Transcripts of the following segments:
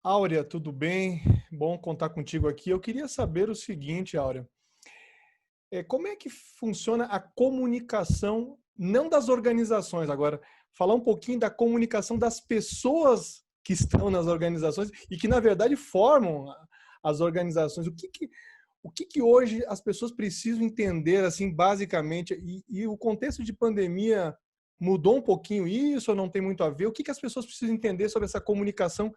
Áurea, tudo bem? Bom contar contigo aqui. Eu queria saber o seguinte, Áurea, como é que funciona a comunicação, não das organizações, agora, falar um pouquinho da comunicação das pessoas que estão nas organizações e que, na verdade, formam as organizações. O que que hoje as pessoas precisam entender, assim, basicamente, e o contexto de pandemia mudou um pouquinho isso ou não tem muito a ver? O que que as pessoas precisam entender sobre essa comunicação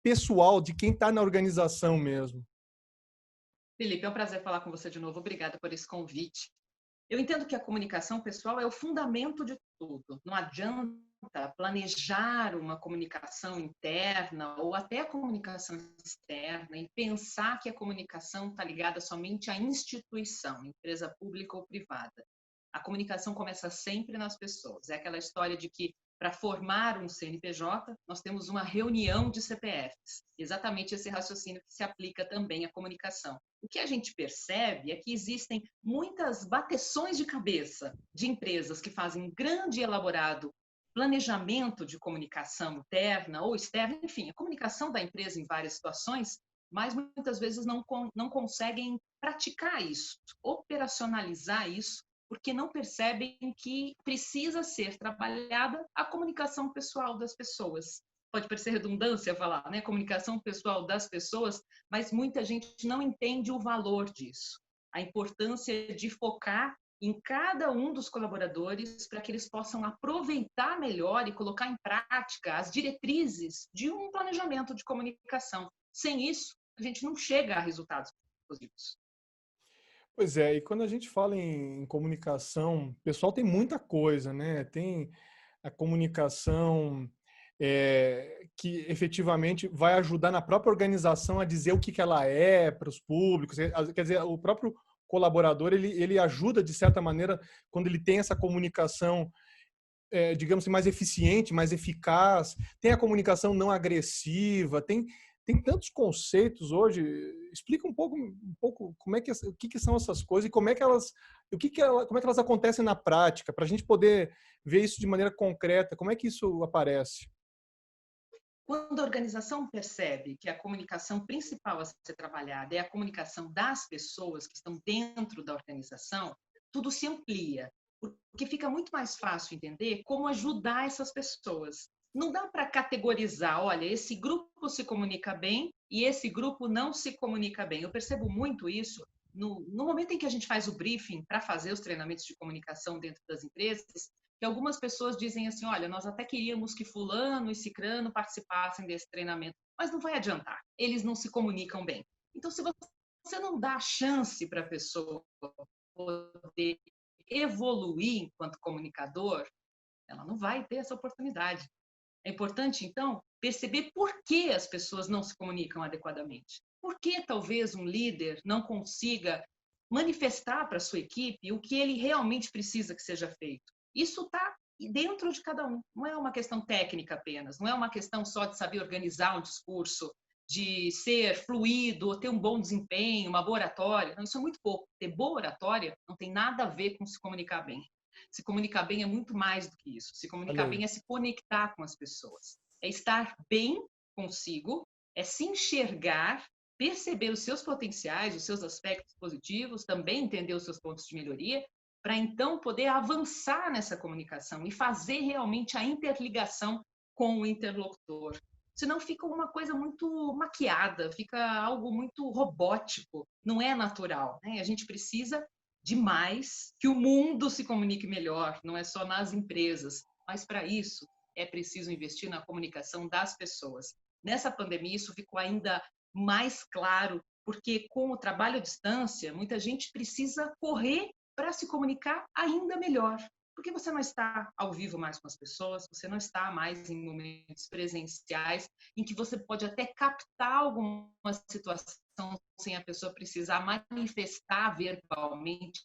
pessoal de quem está na organização mesmo? Felipe, é um prazer falar com você de novo. Obrigada por esse convite. Eu entendo que a comunicação pessoal é o fundamento de tudo. Não adianta planejar uma comunicação interna ou até a comunicação externa e pensar que a comunicação está ligada somente à instituição, empresa pública ou privada. A comunicação começa sempre nas pessoas. É aquela história de que para formar um CNPJ, nós temos uma reunião de CPFs. Exatamente esse raciocínio que se aplica também à comunicação. O que a gente percebe é que existem muitas bateções de cabeça de empresas que fazem um grande e elaborado planejamento de comunicação interna ou externa, enfim, a comunicação da empresa em várias situações, mas muitas vezes não conseguem praticar isso, operacionalizar isso, porque não percebem que precisa ser trabalhada a comunicação pessoal das pessoas. Pode parecer redundância falar, né? Comunicação pessoal das pessoas, mas muita gente não entende o valor disso. A importância de focar em cada um dos colaboradores para que eles possam aproveitar melhor e colocar em prática as diretrizes de um planejamento de comunicação. Sem isso, a gente não chega a resultados positivos. Pois é, e quando a gente fala em comunicação, o pessoal tem muita coisa, né? Tem a comunicação que efetivamente vai ajudar na própria organização a dizer o que que ela é para os públicos. Quer dizer, o próprio colaborador, ele ajuda, de certa maneira, quando ele tem essa comunicação digamos assim, mais eficiente, mais eficaz, tem a comunicação não agressiva, tem tantos conceitos hoje. Explica um pouco o que, que são essas coisas e como é que elas, como é que elas acontecem na prática, para a gente poder ver isso de maneira concreta, como é que isso aparece? Quando a organização percebe que a comunicação principal a ser trabalhada é a comunicação das pessoas que estão dentro da organização, tudo se amplia, porque fica muito mais fácil entender como ajudar essas pessoas. Não dá para categorizar, olha, esse grupo se comunica bem e esse grupo não se comunica bem. Eu percebo muito isso no momento em que a gente faz o briefing para fazer os treinamentos de comunicação dentro das empresas, que algumas pessoas dizem assim, olha, nós até queríamos que fulano e cicrano participassem desse treinamento, mas não vai adiantar, eles não se comunicam bem. Então, se você não dá chance para a pessoa poder evoluir enquanto comunicador, ela não vai ter essa oportunidade. É importante, então, perceber por que as pessoas não se comunicam adequadamente. Por que talvez um líder não consiga manifestar para a sua equipe o que ele realmente precisa que seja feito. Isso está dentro de cada um. Não é uma questão técnica apenas, não é uma questão só de saber organizar um discurso, de ser fluido, ou ter um bom desempenho, uma boa oratória. Não, isso é muito pouco. Ter boa oratória não tem nada a ver com se comunicar bem. Se comunicar bem é muito mais do que isso. Se Olha comunicar aí. bem é se conectar com as pessoas. É estar bem consigo, é se enxergar, perceber os seus potenciais, os seus aspectos positivos, também entender os seus pontos de melhoria, para então poder avançar nessa comunicação e fazer realmente a interligação com o interlocutor. Senão fica uma coisa muito maquiada, fica algo muito robótico, não é natural. Né? A gente precisa demais que o mundo se comunique melhor, não é só nas empresas, mas para isso é preciso investir na comunicação das pessoas. Nessa pandemia, isso ficou ainda mais claro, porque com o trabalho à distância, muita gente precisa correr para se comunicar ainda melhor. Porque você não está ao vivo mais com as pessoas, você não está mais em momentos presenciais, em que você pode até captar alguma situação sem a pessoa precisar manifestar verbalmente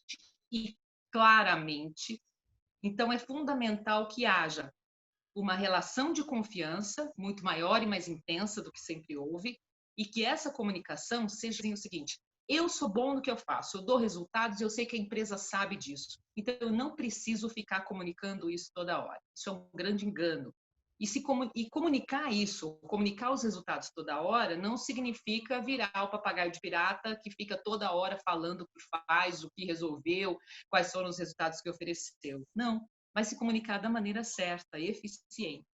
e claramente. Então, é fundamental que haja uma relação de confiança muito maior e mais intensa do que sempre houve, e que essa comunicação seja o seguinte: eu sou bom no que eu faço, eu dou resultados e eu sei que a empresa sabe disso. Então, eu não preciso ficar comunicando isso toda hora. Isso é um grande engano. E comunicar isso, comunicar os resultados toda hora, não significa virar o papagaio de pirata que fica toda hora falando o que faz, o que resolveu, quais foram os resultados que ofereceu. Não, vai se comunicar da maneira certa, eficiente.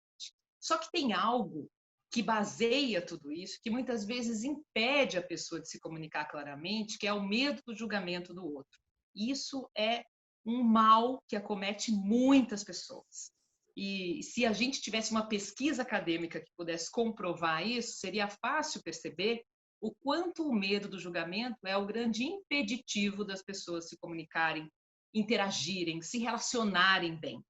Só que tem algo que baseia tudo isso, que muitas vezes impede a pessoa de se comunicar claramente, que é o medo do julgamento do outro. Isso é um mal que acomete muitas pessoas. E se a gente tivesse uma pesquisa acadêmica que pudesse comprovar isso, seria fácil perceber o quanto o medo do julgamento é o grande impeditivo das pessoas se comunicarem, interagirem, se relacionarem bem.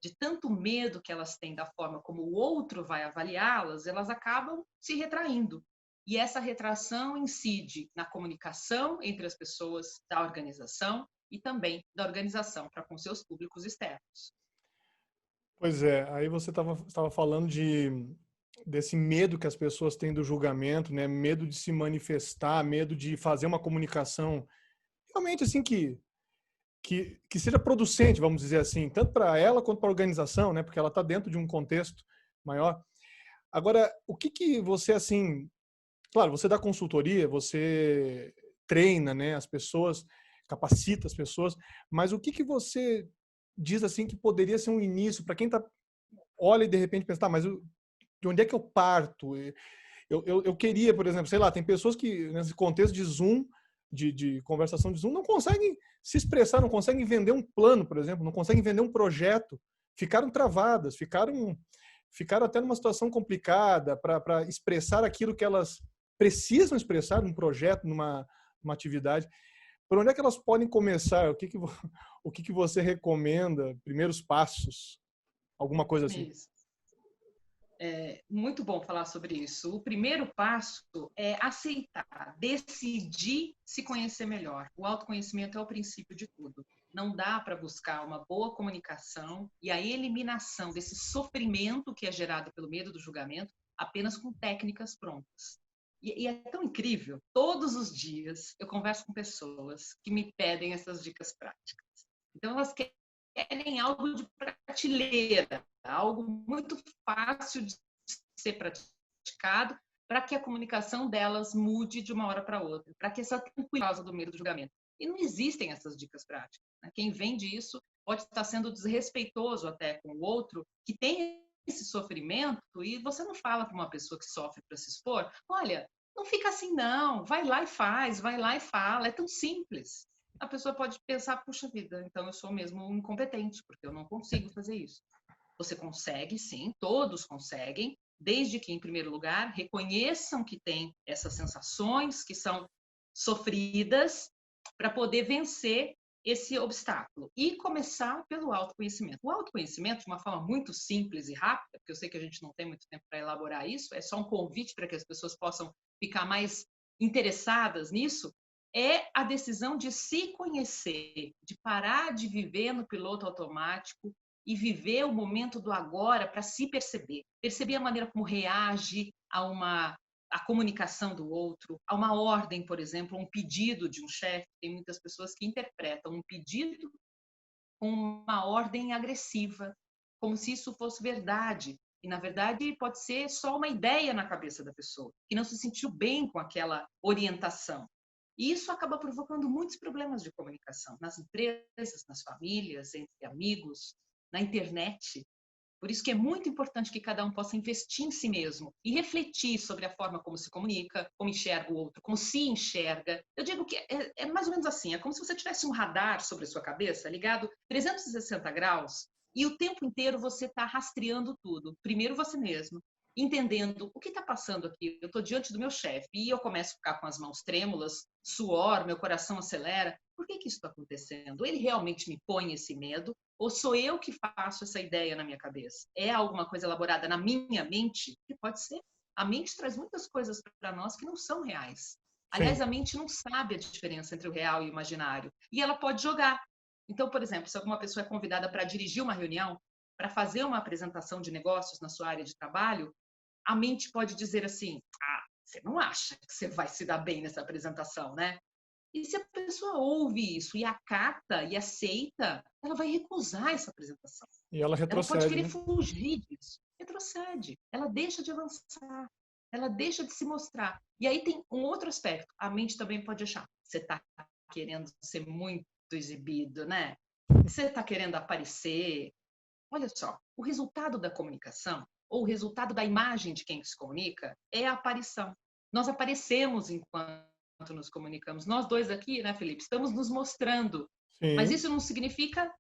De tanto medo que elas têm da forma como o outro vai avaliá-las, elas acabam se retraindo. E essa retração incide na comunicação entre as pessoas da organização e também da organização para com seus públicos externos. Pois é, aí você estava falando desse medo que as pessoas têm do julgamento, né? Medo de se manifestar, medo de fazer uma comunicação realmente assim que seja producente, vamos dizer assim, tanto para ela quanto para a organização, né? Porque ela está dentro de um contexto maior. Agora, o que você, assim, claro, você dá consultoria, você treina, né, as pessoas, capacita as pessoas, mas o que você diz, assim, que poderia ser um início para quem olha e de repente pensa, tá, mas de onde é que eu parto? Eu queria, por exemplo, sei lá, tem pessoas que nesse contexto de Zoom, de conversação de Zoom, não conseguem se expressar, não conseguem vender um plano, por exemplo, não conseguem vender um projeto, ficaram travadas, ficaram até numa situação complicada para expressar aquilo que elas precisam expressar num projeto, numa atividade. Por onde é que elas podem começar? O que você recomenda? Primeiros passos? Alguma coisa assim? Isso. É muito bom falar sobre isso. O primeiro passo é aceitar, decidir se conhecer melhor. O autoconhecimento é o princípio de tudo. Não dá para buscar uma boa comunicação e a eliminação desse sofrimento que é gerado pelo medo do julgamento apenas com técnicas prontas. E é tão incrível. Todos os dias eu converso com pessoas que me pedem essas dicas práticas. Então, elas querem algo de prateleira, algo muito fácil de ser praticado para que a comunicação delas mude de uma hora para outra, para que essa tranquilidade do medo do julgamento. E não existem essas dicas práticas. Né? Quem vende isso pode estar sendo desrespeitoso até com o outro que tem esse sofrimento e você não fala para uma pessoa que sofre para se expor, olha, não fica assim não, vai lá e faz, vai lá e fala, é tão simples. A pessoa pode pensar, puxa vida, então eu sou mesmo incompetente, porque eu não consigo fazer isso. Você consegue, sim, todos conseguem, desde que, em primeiro lugar, reconheçam que tem essas sensações que são sofridas para poder vencer esse obstáculo e começar pelo autoconhecimento. O autoconhecimento, de uma forma muito simples e rápida, porque eu sei que a gente não tem muito tempo para elaborar isso, é só um convite para que as pessoas possam ficar mais interessadas nisso, é a decisão de se conhecer, de parar de viver no piloto automático e viver o momento do agora para se perceber. Perceber a maneira como reage a comunicação do outro, a uma ordem, por exemplo, um pedido de um chefe. Tem muitas pessoas que interpretam um pedido com uma ordem agressiva, como se isso fosse verdade. E, na verdade, pode ser só uma ideia na cabeça da pessoa, que não se sentiu bem com aquela orientação. E isso acaba provocando muitos problemas de comunicação nas empresas, nas famílias, entre amigos, na internet. Por isso que é muito importante que cada um possa investir em si mesmo e refletir sobre a forma como se comunica, como enxerga o outro, como se enxerga. Eu digo que é mais ou menos assim, é como se você tivesse um radar sobre a sua cabeça, ligado 360 graus, e o tempo inteiro você está rastreando tudo. Primeiro você mesmo, entendendo o que está passando aqui. Eu estou diante do meu chefe e eu começo a ficar com as mãos trêmulas, suor, meu coração acelera. Por que isso está acontecendo? Ele realmente me põe esse medo? Ou sou eu que faço essa ideia na minha cabeça? É alguma coisa elaborada na minha mente? Que pode ser. A mente traz muitas coisas para nós que não são reais. Aliás, Sim. a mente não sabe a diferença entre o real e o imaginário. E ela pode jogar. Então, por exemplo, se alguma pessoa é convidada para dirigir uma reunião, para fazer uma apresentação de negócios na sua área de trabalho, a mente pode dizer assim, você não acha que você vai se dar bem nessa apresentação, né? E se a pessoa ouve isso e acata e aceita, ela vai recusar essa apresentação. E ela Ela pode retrocede, querer né? fugir disso. retrocede, ela deixa de avançar, ela deixa de se mostrar. E aí tem um outro aspecto, a mente também pode achar, você está querendo ser muito exibido, né? Você está querendo aparecer. Olha só, o resultado da comunicação, ou o resultado da imagem de quem se comunica, é a aparição. Nós aparecemos enquanto nos comunicamos. Nós dois aqui, né, Felipe, estamos nos mostrando. Mas Sim. isso não significa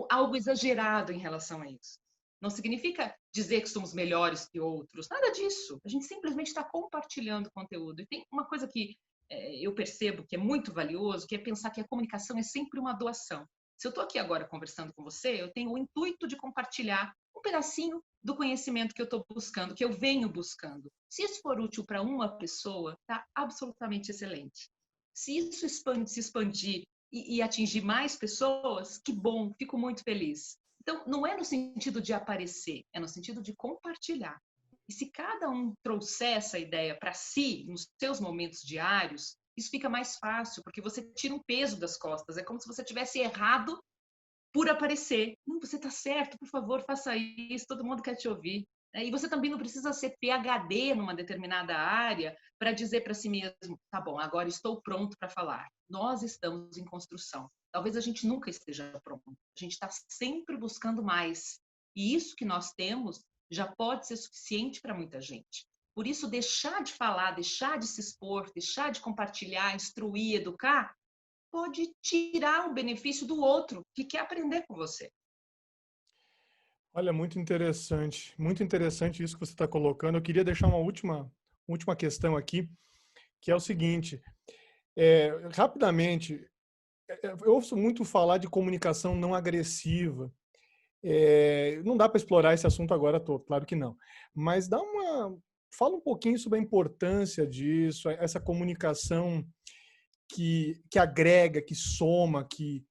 algo exagerado em relação a isso. Não significa dizer que somos melhores que outros. Nada disso. A gente simplesmente está compartilhando conteúdo. E tem uma coisa que eu percebo que é muito valioso, que é pensar que a comunicação é sempre uma doação. Se eu estou aqui agora conversando com você, eu tenho o intuito de compartilhar um pedacinho do conhecimento que eu estou buscando, que eu venho buscando. Se isso for útil para uma pessoa, está absolutamente excelente. Se isso se expandir e atingir mais pessoas, que bom, fico muito feliz. Então, não é no sentido de aparecer, é no sentido de compartilhar. E se cada um trouxer essa ideia para si, nos seus momentos diários, isso fica mais fácil, porque você tira um peso das costas. É como se você tivesse errado por aparecer. Não, você está certo, por favor, faça isso, todo mundo quer te ouvir. E você também não precisa ser PhD numa determinada área para dizer para si mesmo, tá bom, agora estou pronto para falar. Nós estamos em construção. Talvez a gente nunca esteja pronto. A gente está sempre buscando mais. E isso que nós temos já pode ser suficiente para muita gente. Por isso, deixar de falar, deixar de se expor, deixar de compartilhar, instruir, educar, pode tirar o benefício do outro que quer aprender com você. Olha, muito interessante isso que você está colocando. Eu queria deixar uma última questão aqui, que é o seguinte: rapidamente, eu ouço muito falar de comunicação não agressiva. Não dá para explorar esse assunto agora todo, claro que não. Mas fala um pouquinho sobre a importância disso, essa comunicação que agrega, que soma, que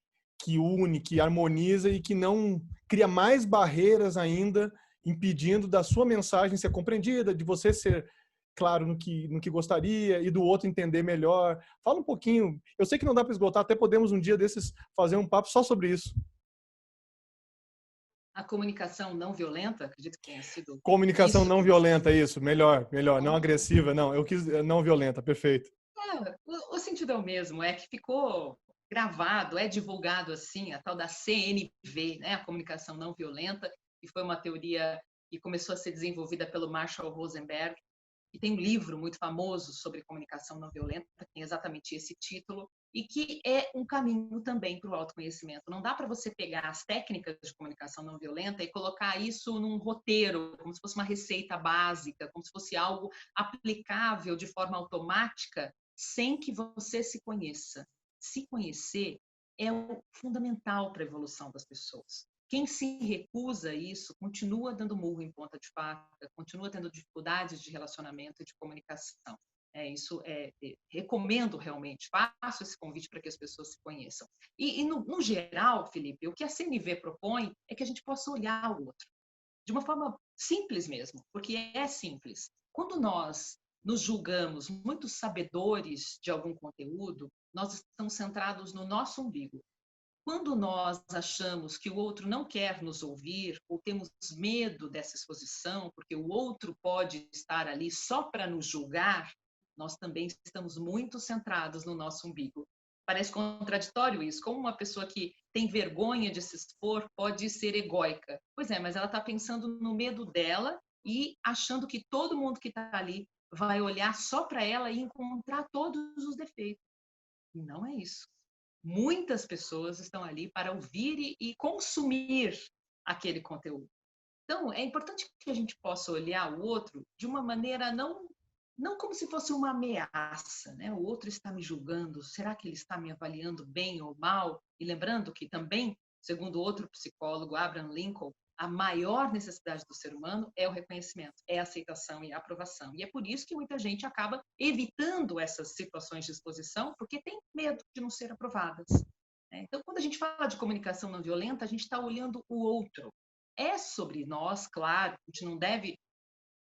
une, que harmoniza e que não cria mais barreiras ainda, impedindo da sua mensagem ser compreendida, de você ser claro no que gostaria e do outro entender melhor. Fala um pouquinho. Eu sei que não dá para esgotar, até podemos um dia desses fazer um papo só sobre isso. A comunicação não violenta, acredito que tenha sido Comunicação isso não que você... violenta, isso. Melhor. Não agressiva, não. Eu quis não violenta, perfeito. O sentido é o mesmo, é que ficou gravado, é divulgado assim, a tal da CNV, né? A comunicação não violenta, que foi uma teoria que começou a ser desenvolvida pelo Marshall Rosenberg, e tem um livro muito famoso sobre comunicação não violenta, que tem exatamente esse título, e que é um caminho também para o autoconhecimento. Não dá para você pegar as técnicas de comunicação não violenta e colocar isso num roteiro, como se fosse uma receita básica, como se fosse algo aplicável de forma automática, sem que você se conheça. Se conhecer é o fundamental para a evolução das pessoas. Quem se recusa a isso continua dando murro em ponta de faca, continua tendo dificuldades de relacionamento e de comunicação. Recomendo realmente, faço esse convite para que as pessoas se conheçam. E no geral, Felipe, o que a CNV propõe é que a gente possa olhar o outro de uma forma simples mesmo, porque é simples. Quando nós nos julgamos muito sabedores de algum conteúdo, nós estamos centrados no nosso umbigo. Quando nós achamos que o outro não quer nos ouvir ou temos medo dessa exposição, porque o outro pode estar ali só para nos julgar, nós também estamos muito centrados no nosso umbigo. Parece contraditório isso, como uma pessoa que tem vergonha de se expor pode ser egóica. Pois é, mas ela está pensando no medo dela e achando que todo mundo que está ali vai olhar só para ela e encontrar todos os defeitos. E não é isso. Muitas pessoas estão ali para ouvir e consumir aquele conteúdo. Então, é importante que a gente possa olhar o outro de uma maneira não como se fosse uma ameaça, né? O outro está me julgando, será que ele está me avaliando bem ou mal? E lembrando que também, segundo outro psicólogo, Abraham Lincoln, a maior necessidade do ser humano é o reconhecimento, é a aceitação e a aprovação. E é por isso que muita gente acaba evitando essas situações de exposição, porque tem medo de não ser aprovadas. Então, quando a gente fala de comunicação não violenta, a gente está olhando o outro. É sobre nós, claro, a gente não deve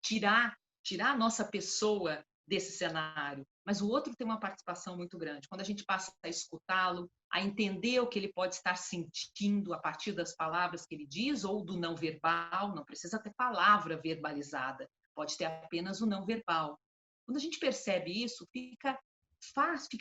tirar a nossa pessoa desse cenário, mas o outro tem uma participação muito grande. Quando a gente passa a escutá-lo, a entender o que ele pode estar sentindo a partir das palavras que ele diz ou do não verbal, não precisa ter palavra verbalizada, pode ter apenas o não verbal. Quando a gente percebe isso, fica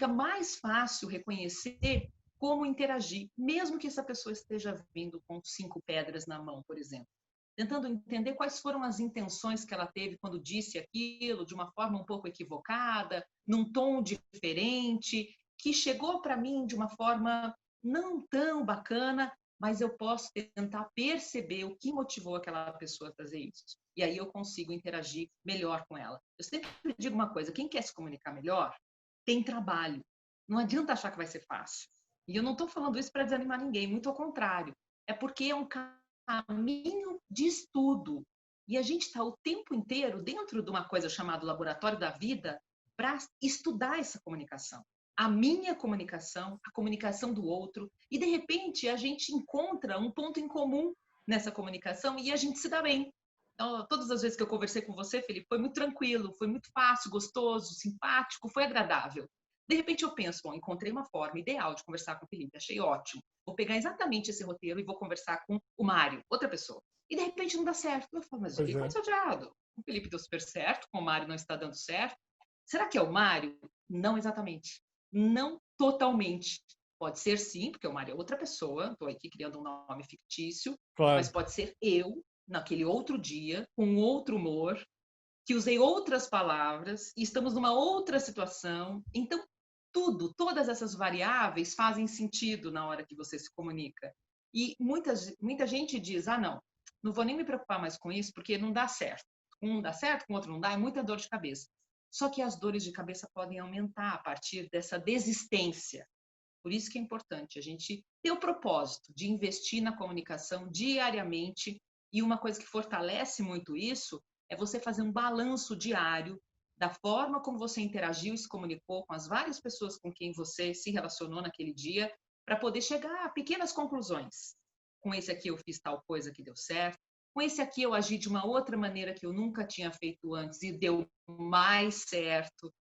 mais fácil reconhecer como interagir, mesmo que essa pessoa esteja vindo com 5 pedras na mão, por exemplo. Tentando entender quais foram as intenções que ela teve quando disse aquilo, de uma forma um pouco equivocada, num tom diferente, que chegou para mim de uma forma não tão bacana, mas eu posso tentar perceber o que motivou aquela pessoa a fazer isso. E aí eu consigo interagir melhor com ela. Eu sempre digo uma coisa, quem quer se comunicar melhor, tem trabalho. Não adianta achar que vai ser fácil. E eu não estou falando isso para desanimar ninguém, muito ao contrário. É porque é um caminho de estudo. E a gente está o tempo inteiro dentro de uma coisa chamada laboratório da vida para estudar essa comunicação. A minha comunicação, a comunicação do outro. E, de repente, a gente encontra um ponto em comum nessa comunicação e a gente se dá bem. Então, todas as vezes que eu conversei com você, Felipe, foi muito tranquilo, foi muito fácil, gostoso, simpático, foi agradável. De repente eu penso, bom, encontrei uma forma ideal de conversar com o Felipe, achei ótimo. Vou pegar exatamente esse roteiro e vou conversar com o Mário, outra pessoa. E de repente não dá certo. Eu falo, mas o que Pois é. aconteceu de errado? O Felipe deu super certo, com o Mário não está dando certo. Será que é o Mário? Não exatamente. Não totalmente. Pode ser sim, porque o Mário é outra pessoa, estou aqui criando um nome fictício, Claro. mas pode ser eu, naquele outro dia, com outro humor, que usei outras palavras e estamos numa outra situação. Então, todas essas variáveis fazem sentido na hora que você se comunica. E muita gente diz, não vou nem me preocupar mais com isso, porque não dá certo. Um dá certo, com o outro não dá, é muita dor de cabeça. Só que as dores de cabeça podem aumentar a partir dessa desistência. Por isso que é importante a gente ter o propósito de investir na comunicação diariamente. E uma coisa que fortalece muito isso é você fazer um balanço diário da forma como você interagiu e se comunicou com as várias pessoas com quem você se relacionou naquele dia, para poder chegar a pequenas conclusões. Com esse aqui eu fiz tal coisa que deu certo, com esse aqui eu agi de uma outra maneira que eu nunca tinha feito antes e deu mais certo.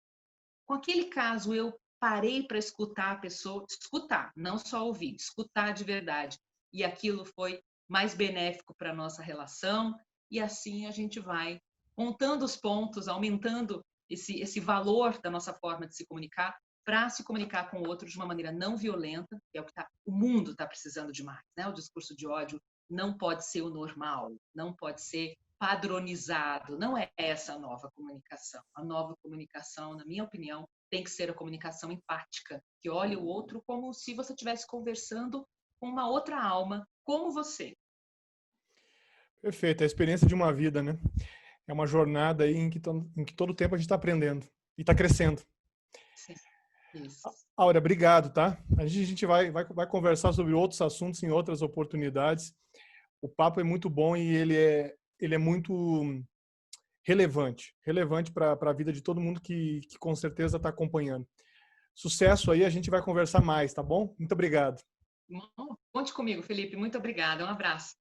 Com aquele caso eu parei para escutar a pessoa, escutar, não só ouvir, escutar de verdade. E aquilo foi mais benéfico para a nossa relação, e assim a gente vai montando os pontos, aumentando esse valor da nossa forma de se comunicar, para se comunicar com o outro de uma maneira não violenta, que é o que o mundo está precisando demais, né? O discurso de ódio não pode ser o normal, não pode ser padronizado, não é essa a nova comunicação. A nova comunicação, na minha opinião, tem que ser a comunicação empática, que olha o outro como se você estivesse conversando com uma outra alma, como você. Perfeito. É a experiência de uma vida, né? É uma jornada aí em que todo tempo a gente está aprendendo e está crescendo. Sim, isso. Áurea, obrigado, tá? A gente vai conversar sobre outros assuntos em outras oportunidades. O papo é muito bom e ele é muito relevante para a vida de todo mundo que com certeza está acompanhando. Sucesso aí, a gente vai conversar mais, tá bom? Muito obrigado. Conte comigo, Felipe. Muito obrigada. Um abraço.